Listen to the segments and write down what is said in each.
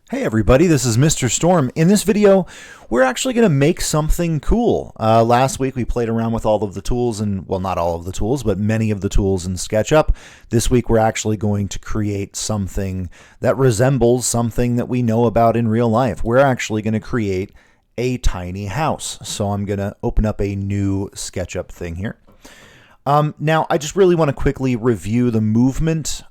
Hey everybody, this is Mr. Storm. In this video, we're actually going to make something cool. Last week we played around with all of the tools, and well, not all of the tools, but many of the tools in SketchUp. This week we're actually going to create something that resembles something that we know about in real life. We're actually going to create a tiny house. So I'm going to open up a new SketchUp thing here. Now, I just really want to quickly review the movement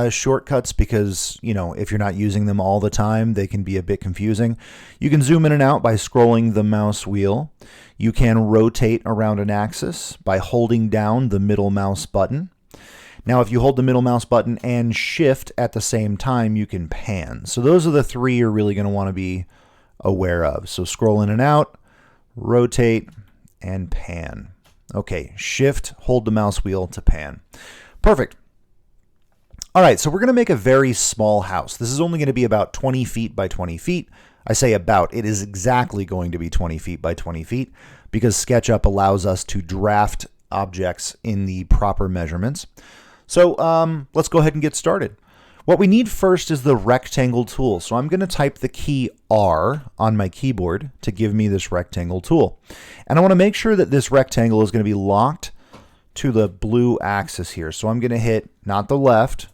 shortcuts because, if you're not using them all the time, they can be a bit confusing. You can zoom in and out by scrolling the mouse wheel. You can rotate around an axis by holding down the middle mouse button. Now, if you hold the middle mouse button and shift at the same time, you can pan. So those are the three you're really going to want to be aware of. So scroll in and out, rotate, and pan. Okay, shift, hold the mouse wheel to pan. Perfect. All right, so we're going to make a very small house. This is only going to be about 20 feet by 20 feet. I say about, it is exactly going to be 20 feet by 20 feet because SketchUp allows us to draft objects in the proper measurements. So let's go ahead and get started. What we need first is the rectangle tool. So I'm going to type the key R on my keyboard to give me this rectangle tool. And I want to make sure that this rectangle is going to be locked to the blue axis here. So I'm going to hit not the left,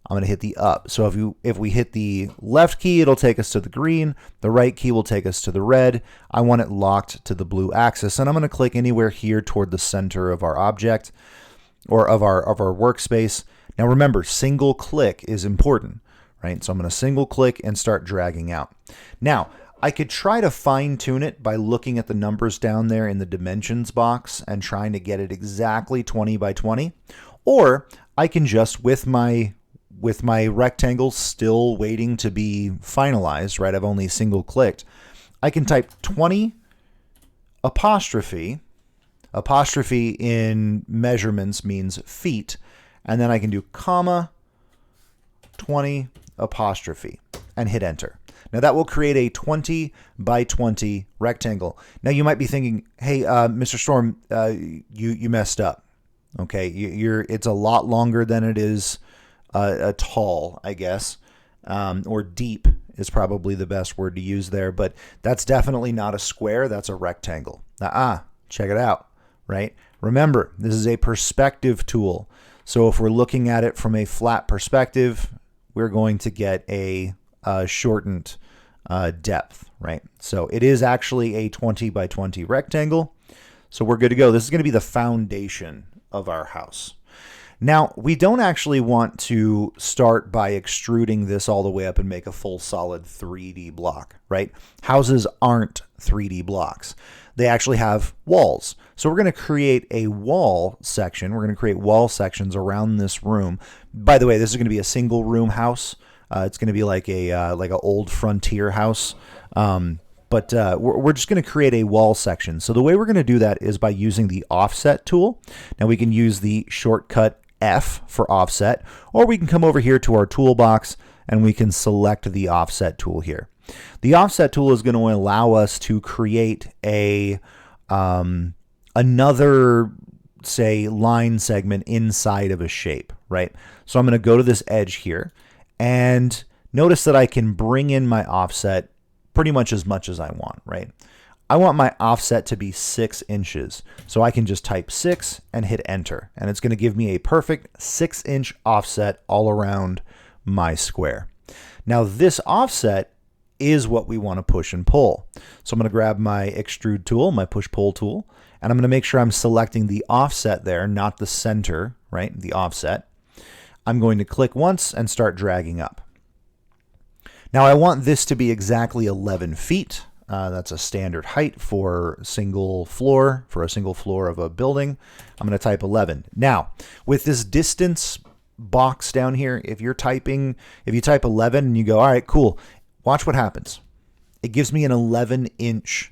I'm going to hit the up. So if we hit the left key, it'll take us to the green. The right key will take us to the red. I want it locked to the blue axis. And I'm going to click anywhere here toward the center of our object or of our workspace. Now remember, single click is important, right? So I'm going to single click and start dragging out. Now, I could try to fine tune it by looking at the numbers down there in the dimensions box and trying to get it exactly 20 by 20. Or I can just, with my rectangle still waiting to be finalized, right? I've only single clicked. I can type 20 apostrophe. Apostrophe in measurements means feet. And then I can do comma 20 apostrophe and hit enter. Now that will create a 20 by 20 rectangle. Now you might be thinking, hey, Mr. Storm, you messed up. Okay, it's a lot longer than it is tall, I guess, or deep is probably the best word to use there. But that's definitely not a square. That's a rectangle. Check it out, right? Remember, this is a perspective tool. So if we're looking at it from a flat perspective, we're going to get a shortened depth, right? So it is actually a 20 by 20 rectangle. So we're good to go. This is going to be the foundation of our house. Now, we don't actually want to start by extruding this all the way up and make a full solid 3D block, right? Houses aren't 3D blocks. They actually have walls. So we're going to create a wall section. We're going to create wall sections around this room. By the way, this is going to be a single room house. It's going to be like a old frontier house. But we're just going to create a wall section. So the way we're going to do that is by using the offset tool. Now we can use the shortcut F for offset, or we can come over here to our toolbox and we can select the offset tool here. The offset tool is going to allow us to create a another, say, line segment inside of a shape, right? So I'm going to go to this edge here and notice that I can bring in my offset pretty much as I want, right? I want my offset to be 6 inches. So I can just type 6 and hit enter. And it's going to give me a perfect 6-inch offset all around my square. Now this offset is what we want to push and pull. So I'm going to grab my extrude tool, my push-pull tool, and I'm going to make sure I'm selecting the offset there, not the center, right? The offset. I'm going to click once and start dragging up. Now I want this to be exactly 11 feet. That's a standard height for a single floor of a building. I'm going to type 11. Now, with this distance box down here, if you type 11 and you go, all right, cool, watch what happens. It gives me an 11-inch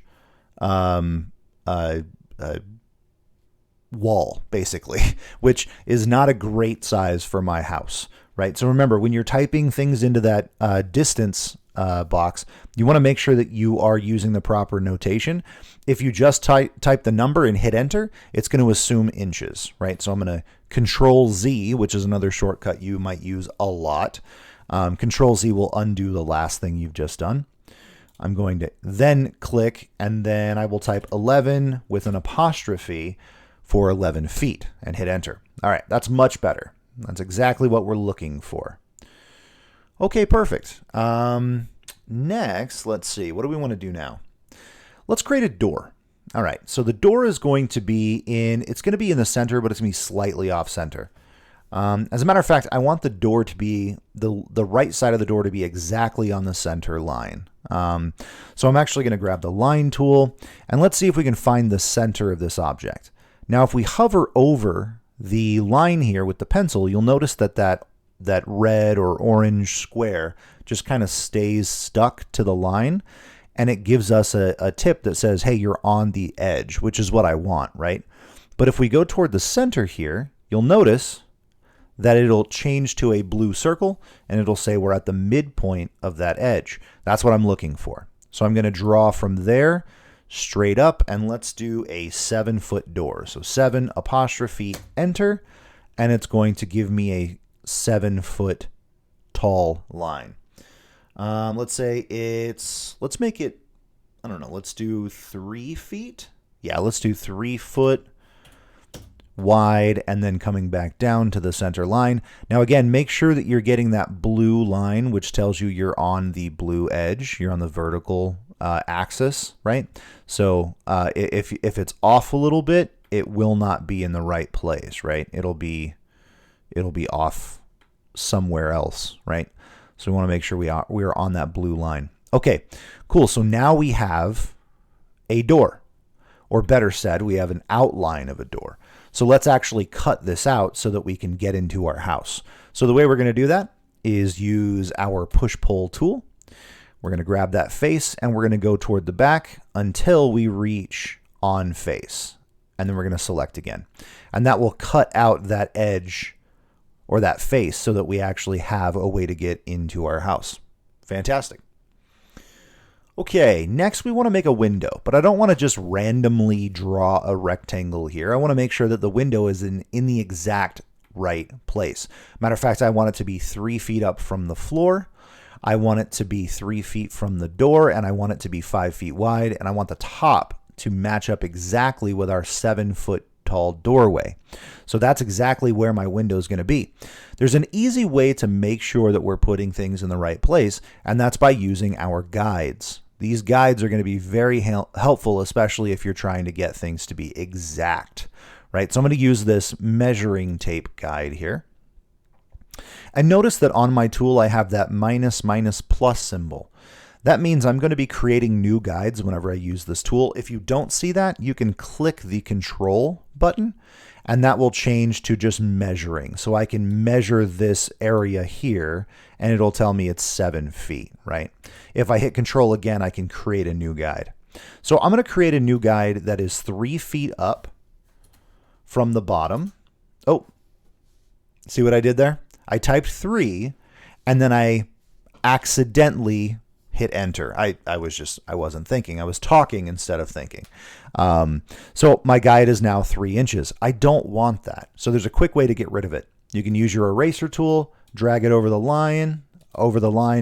wall, basically, which is not a great size for my house, right? So remember, when you're typing things into that distance box, you want to make sure that you are using the proper notation. If you just type the number and hit enter, it's going to assume inches, right? So I'm going to Control Z, which is another shortcut you might use a lot. Control Z will undo the last thing you've just done. I'm going to then click, and then I will type 11 with an apostrophe for 11 feet and hit enter. All right, that's much better. That's exactly what we're looking for. Okay, perfect. Next, let's see. What do we want to do now? Let's create a door. All right, so the door is going to be it's going to be in the center, but it's going to be slightly off center. As a matter of fact, I want the door to be, the right side of the door to be exactly on the center line. So I'm actually going to grab the line tool, and let's see if we can find the center of this object. Now, if we hover over the line here with the pencil, you'll notice that red or orange square just kind of stays stuck to the line, and it gives us a tip that says, hey, you're on the edge, which is what I want, right? But if we go toward the center here, you'll notice that it'll change to a blue circle, and it'll say we're at the midpoint of that edge. That's what I'm looking for. So I'm going to draw from there straight up, and let's do a 7-foot door. So 7 apostrophe enter, and it's going to give me a 7-foot tall line. Let's make it, I don't know, let's do 3 feet. Yeah, let's do 3 foot wide, and then coming back down to the center line. Now again, make sure that you're getting that blue line, which tells you you're on the blue edge, you're on the vertical axis, right? So if it's off a little bit, it will not be in the right place, right? It'll be off somewhere else, right? So we want to make sure we are on that blue line. Okay, cool. So now we have a door, or better said, we have an outline of a door. So let's actually cut this out so that we can get into our house. So the way we're going to do that is use our push-pull tool. We're going to grab that face, and we're going to go toward the back until we reach on face. And then we're going to select again. And that will cut out that edge or that face so that we actually have a way to get into our house. Fantastic. Okay, next we want to make a window, but I don't want to just randomly draw a rectangle here. I want to make sure that the window is in the exact right place. Matter of fact, I want it to be 3 feet up from the floor. I want it to be 3 feet from the door, and I want it to be 5 feet wide, and I want the top to match up exactly with our 7-foot tall doorway. So that's exactly where my window is going to be. There's an easy way to make sure that we're putting things in the right place, and that's by using our guides. These guides are going to be very helpful, especially if you're trying to get things to be exact, right? So I'm going to use this measuring tape guide here. And notice that on my tool, I have that minus plus symbol. That means I'm going to be creating new guides whenever I use this tool. If you don't see that, you can click the control button, and that will change to just measuring. So I can measure this area here, and it'll tell me it's 7 feet, right? If I hit control again, I can create a new guide. So I'm going to create a new guide that is 3 feet up from the bottom. Oh, see what I did there? I typed 3, and then I accidentally hit enter. I wasn't thinking. I was talking instead of thinking. So my guide is now 3 inches. I don't want that. So there's a quick way to get rid of it. You can use your eraser tool, drag it over the line,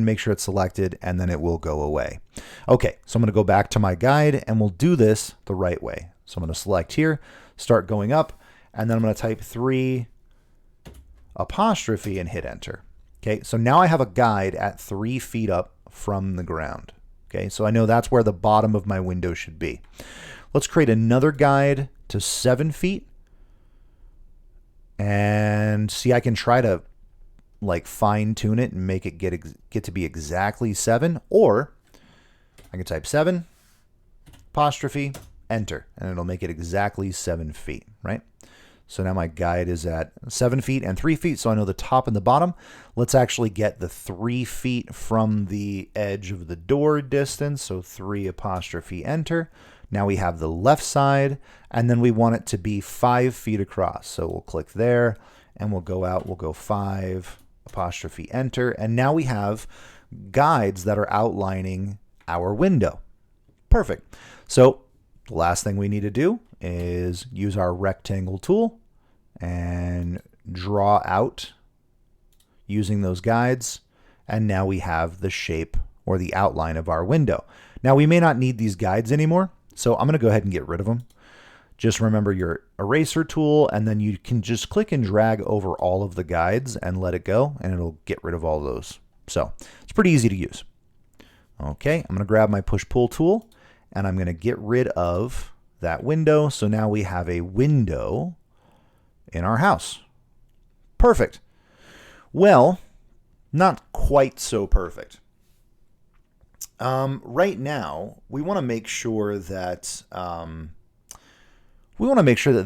make sure it's selected, and then it will go away. Okay, so I'm going to go back to my guide, and we'll do this the right way. So I'm going to select here, start going up, and then I'm going to type 3 apostrophe and hit enter. Okay, so now I have a guide at 3 feet up from the ground. Okay, so I know that's where the bottom of my window should be. Let's create another guide to 7 feet. And see, I can try to like fine tune it and make it get to be exactly 7, or I can type 7 apostrophe enter, and it'll make it exactly 7 feet, right? So now my guide is at 7 feet and 3 feet, so I know the top and the bottom. Let's actually get the 3 feet from the edge of the door distance, so 3 apostrophe enter. Now we have the left side, and then we want it to be 5 feet across. So we'll click there, and we'll go out, we'll go 5 apostrophe enter, and now we have guides that are outlining our window. Perfect. So the last thing we need to do is use our rectangle tool and draw out using those guides, and now we have the shape or the outline of our window. Now we may not need these guides anymore, so I'm going to go ahead and get rid of them. Just remember your eraser tool, and then you can just click and drag over all of the guides and let it go, and it'll get rid of all those. So it's pretty easy to use. Okay, I'm going to grab my push-pull tool, and I'm going to get rid of that window. So now we have a window in our house. Perfect. Well, not quite so perfect. Right now, we want to make sure that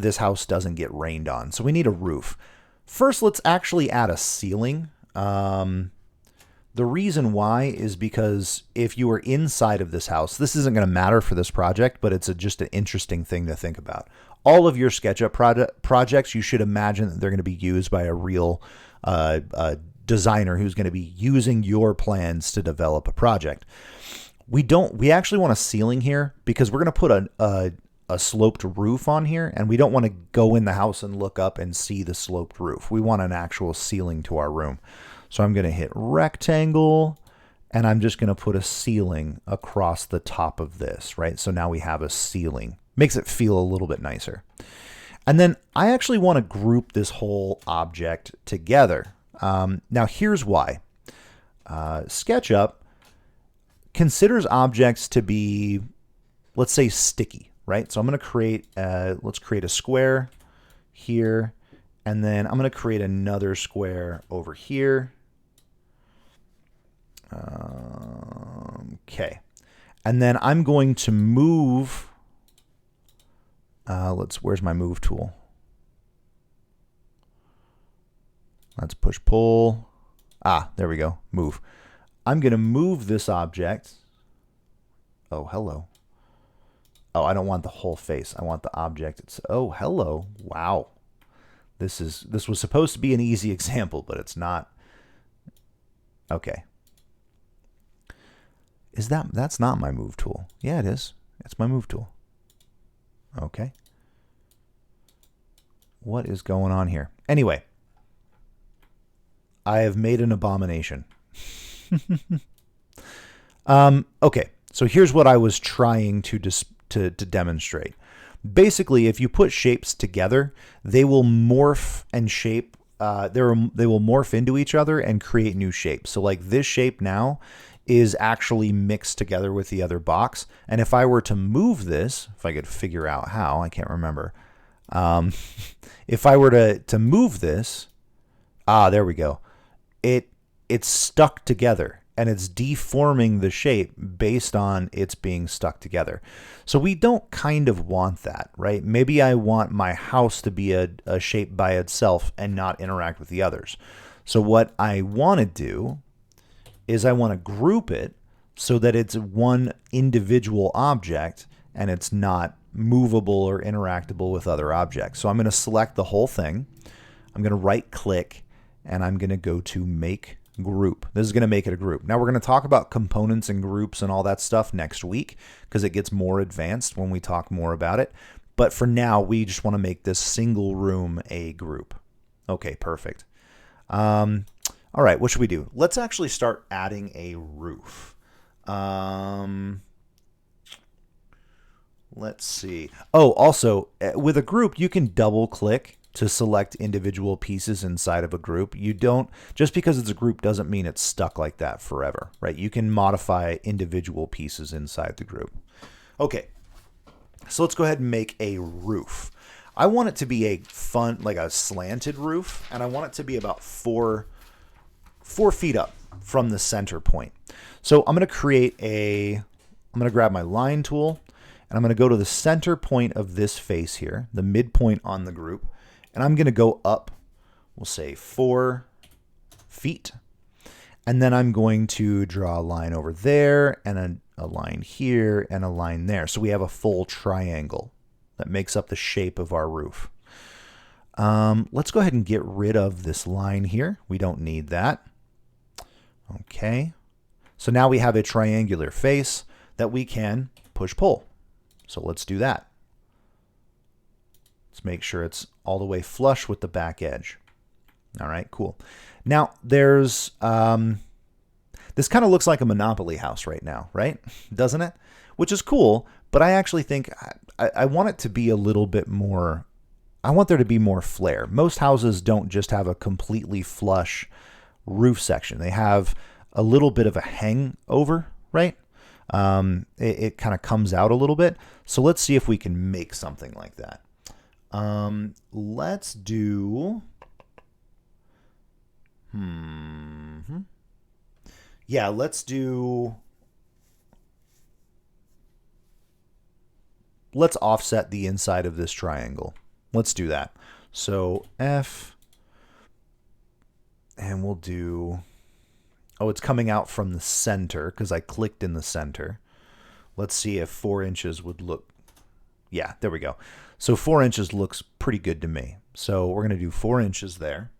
this house doesn't get rained on. So we need a roof. First, let's actually add a ceiling. The reason why is because if you are inside of this house, this isn't going to matter for this project, but it's just an interesting thing to think about. All of your SketchUp projects, you should imagine that they're going to be used by a real designer who's going to be using your plans to develop a project. We actually want a ceiling here because we're going to put a sloped roof on here, and we don't want to go in the house and look up and see the sloped roof. We want an actual ceiling to our room. So I'm going to hit rectangle, and I'm just going to put a ceiling across the top of this, right? So now we have a ceiling. Makes it feel a little bit nicer. And then I actually want to group this whole object together. Now here's why. SketchUp considers objects to be, let's say, sticky, right? So I'm going to create, let's create a square here, and then I'm going to create another square over here. Okay. And then I'm going to move, where's my move tool? Let's push pull. There we go. Move. I'm going to move this object. Oh, hello. Oh, I don't want the whole face. I want the object. Oh, hello. Wow. This was supposed to be an easy example, but it's not. Okay. That's not my move tool? Yeah, it is. It's my move tool. Okay. What is going on here? Anyway, I have made an abomination. Okay, so here's what I was trying to demonstrate. Basically, if you put shapes together, they will morph and shape. They will morph into each other and create new shapes. So like this shape now is actually mixed together with the other box. And if I were to move this, if I could figure out how, I can't remember. If I were to move this, there we go. It's stuck together, and it's deforming the shape based on it's being stuck together. So we don't kind of want that, right? Maybe I want my house to be a shape by itself and not interact with the others. So what I want to do is I want to group it so that it's one individual object and it's not movable or interactable with other objects. So I'm going to select the whole thing. I'm going to right click, and I'm going to go to make group. This is going to make it a group. Now we're going to talk about components and groups and all that stuff next week because it gets more advanced when we talk more about it. But for now, we just want to make this single room a group. Okay, perfect. All right, what should we do? Let's actually start adding a roof. Let's see. Oh, also, with a group, you can double click to select individual pieces inside of a group. You don't, just because it's a group doesn't mean it's stuck like that forever, right? You can modify individual pieces inside the group. Okay, so let's go ahead and make a roof. I want it to be a fun, like a slanted roof, and I want it to be about 4 feet up from the center point. So I'm going to grab my line tool, and I'm going to go to the center point of this face here, the midpoint on the group, and I'm going to go up, we'll say 4 feet. And then I'm going to draw a line over there and a line here and a line there. So we have a full triangle that makes up the shape of our roof. Let's go ahead and get rid of this line here. We don't need that. Okay. So now we have a triangular face that we can push-pull. So let's do that. Let's make sure it's all the way flush with the back edge. All right, cool. Now there's This kind of looks like a Monopoly house right now, right? Doesn't it? Which is cool, but I actually think I want it to be a little bit more, I want there to be more flair. Most houses don't just have a completely flush roof section. They have a little bit of a hangover, right? It kind of comes out a little bit. So let's see if we can make something like that. Let's do... Yeah, let's offset the inside of this triangle. Let's do that. So F, and we'll do, oh, it's coming out from the center because I clicked in the center. Let's see if 4 inches would look, yeah, there we go. So 4 inches looks pretty good to me. So we're going to do 4 inches there.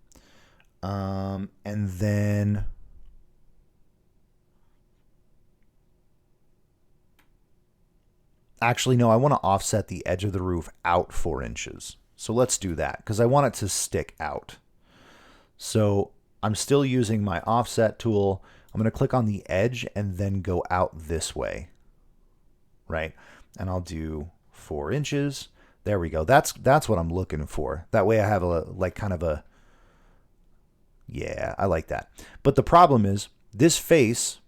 And then actually, no, I want to offset the edge of the roof out 4 inches. So let's do that because I want it to stick out. So I'm still using my offset tool. I'm going to click on the edge and then go out this way, right? And I'll do 4 inches. There we go. That's what I'm looking for. That way I have a like kind of a, yeah, I like that. But the problem is this face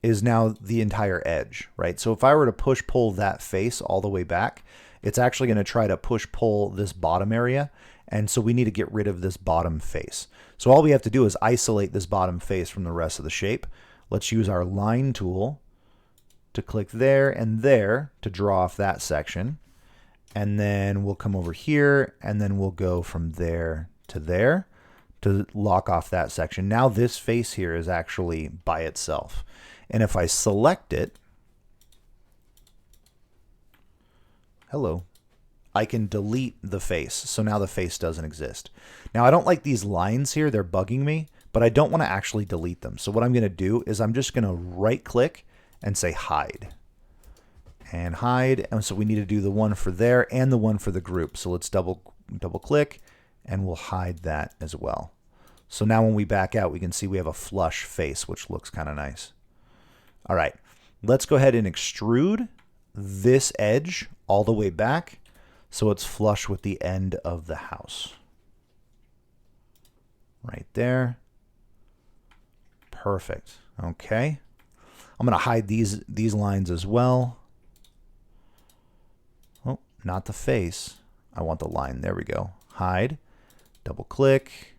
is now the entire edge, right? So if I were to push pull that face all the way back, it's actually going to try to push pull this bottom area. And so we need to get rid of this bottom face. So all we have to do is isolate this bottom face from the rest of the shape. Let's use our line tool to click there and there to draw off that section. And then we'll come over here and then we'll go from there to lock off that section. Now this face here is actually by itself. And if I select it, hello, I can delete the face. So now the face doesn't exist. Now I don't like these lines here. They're bugging me, but I don't want to actually delete them. So what I'm going to do is I'm just going to right click and say hide. And hide. And so we need to do the one for there and the one for the group. So let's double click and we'll hide that as well. So now when we back out, we can see we have a flush face, which looks kind of nice. All right, let's go ahead and extrude this edge all the way back so it's flush with the end of the house. Right there. Perfect. Okay. I'm going to hide these lines as well. Oh, not the face. I want the line. There we go. Hide. Double click.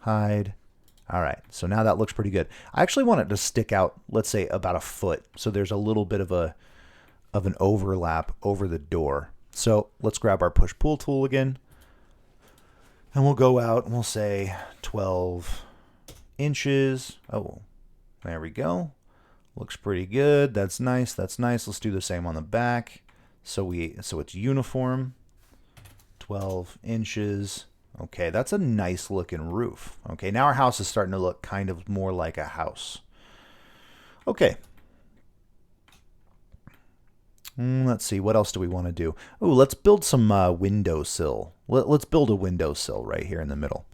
Hide. All right, so now that looks pretty good. I actually want it to stick out, let's say about a foot, so there's a little bit of an overlap over the door. So let's grab our push-pull tool again, and we'll go out and we'll say 12 inches. Oh, there we go. Looks pretty good. That's nice. That's nice. Let's do the same on the back. So it's uniform. 12 inches. Okay, that's a nice looking roof. Okay, now our house is starting to look kind of more like a house. Okay. Let's see, what else do we want to do? Oh, let's build some windowsill. Let's build a windowsill right here in the middle.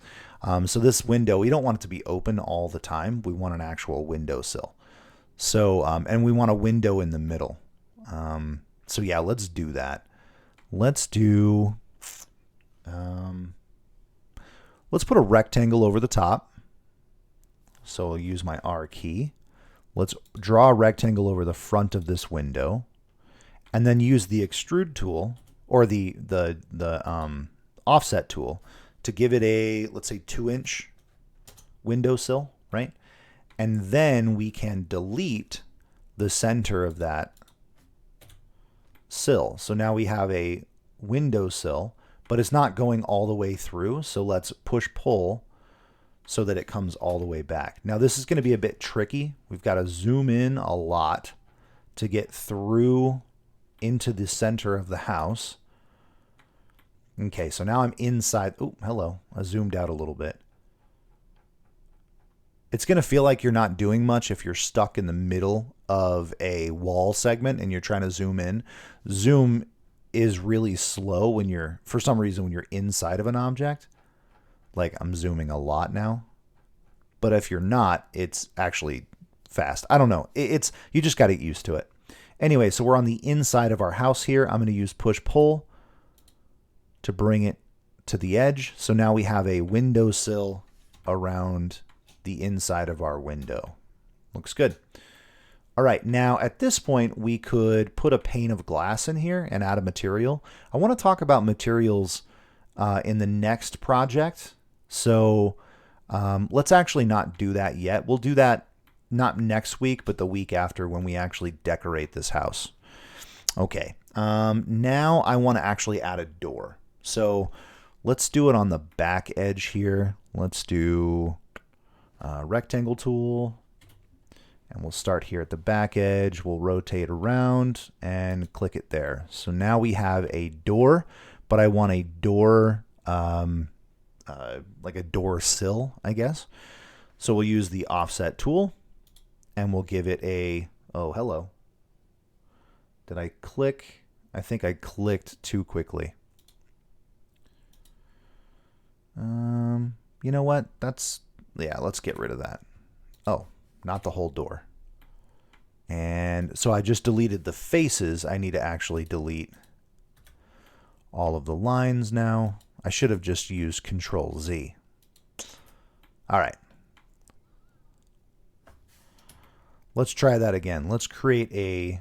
So this window, we don't want it to be open all the time. We want an actual windowsill. So, and we want a window in the middle. So yeah, let's do that. Let's do... let's put a rectangle over the top. So I'll use my R key. Let's draw a rectangle over the front of this window, and then use the extrude tool or the offset tool to give it a, let's say, 2-inch windowsill, right? And then we can delete the center of that sill. So now we have a windowsill, but it's not going all the way through. So let's push pull so that it comes all the way back. Now this is going to be a bit tricky. We've got to zoom in a lot to get through into the center of the house. Okay, so now I'm inside. Oh, hello. I zoomed out a little bit. It's going to feel like you're not doing much if you're stuck in the middle of a wall segment and you're trying to zoom in. Zoom is really slow when you're, for some reason, when you're inside of an object. Like I'm zooming a lot now. but if you're not, it's actually fast. I don't know. It's you just got to get used to it. Anyway, so we're on the inside of our house here. I'm going to use push-pull to bring it to the edge. So now we have a windowsill around the inside of our window. Looks good. All right, now at this point, we could put a pane of glass in here and add a material. I want to talk about materials in the next project. So let's actually not do that yet. We'll do that not next week, but the week after when we actually decorate this house. Okay, now I want to actually add a door. So let's do it on the back edge here. Let's do rectangle tool. And we'll start here at the back edge. We'll rotate around and click it there. So now we have a door, but I want a door, like a door sill, I guess. So we'll use the offset tool and we'll give it a, oh, hello. Did I click? I think I clicked too quickly. You know what? Yeah, let's get rid of that. Oh. Not the whole door. And so I just deleted the faces. I need to actually delete all of the lines now. I should have just used Control Z. All right. Let's try that again. Let's create a...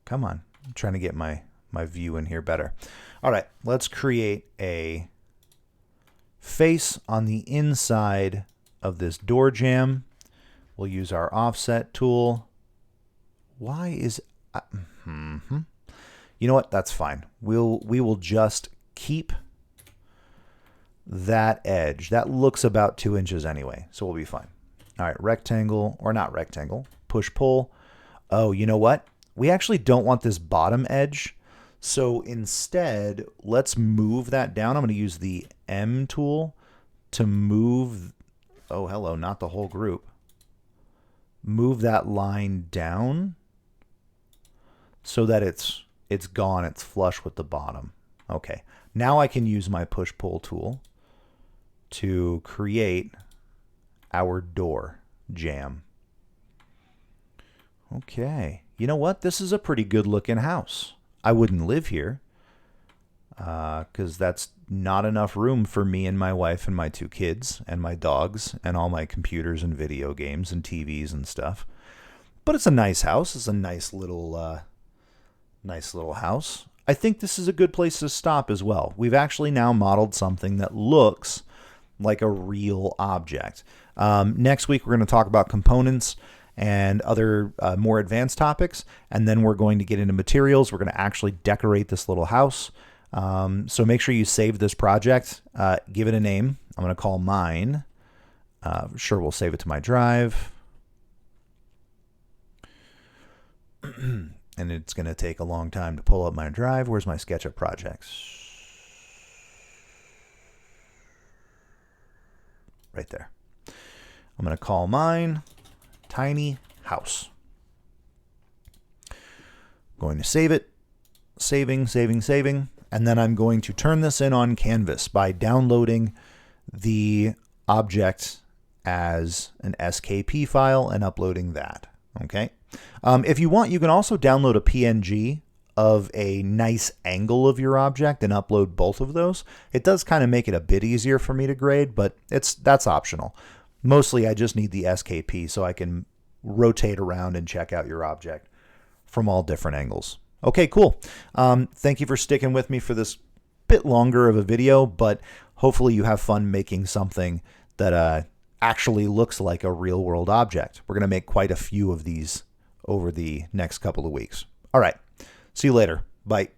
Come on. I'm trying to get my view in here better. All right. Let's create a face on the inside of this door jamb. We'll use our offset tool. Why is you know what? That's fine. We will just keep that edge. That looks about 2 inches anyway, so we'll be fine. All right, rectangle, or not rectangle, push pull. Oh, you know what? We actually don't want this bottom edge. So instead, let's move that down. I'm going to use the M tool to move. Oh, hello, not the whole group. Move that line down so that it's gone, it's flush with the bottom. Okay, now I can use my push-pull tool to create our door jamb. Okay, you know what? This is a pretty good looking house. I wouldn't live here because that's not enough room for me and my wife and my 2 kids and my dogs and all my computers and video games and TVs and stuff. But it's a nice house. It's a nice little house. I think this is a good place to stop as well. We've actually now modeled something that looks like a real object. Next week, we're going to talk about components and other more advanced topics. And then we're going to get into materials. We're going to actually decorate this little house. So make sure you save this project, give it a name. I'm going to call mine. Sure, we'll save it to my drive. And it's going to take a long time to pull up my drive. Where's my SketchUp projects? Right there. I'm going to call mine Tiny House. Going to save it. Saving. And then I'm going to turn this in on Canvas by downloading the object as an SKP file and uploading that. Okay. If you want, you can also download a PNG of a nice angle of your object and upload both of those. It does kind of make it a bit easier for me to grade, but that's optional. Mostly I just need the SKP so I can rotate around and check out your object from all different angles. Okay, cool. Thank you for sticking with me for this bit longer of a video, but hopefully you have fun making something that actually looks like a real world object. We're going to make quite a few of these over the next couple of weeks. All right. See you later. Bye.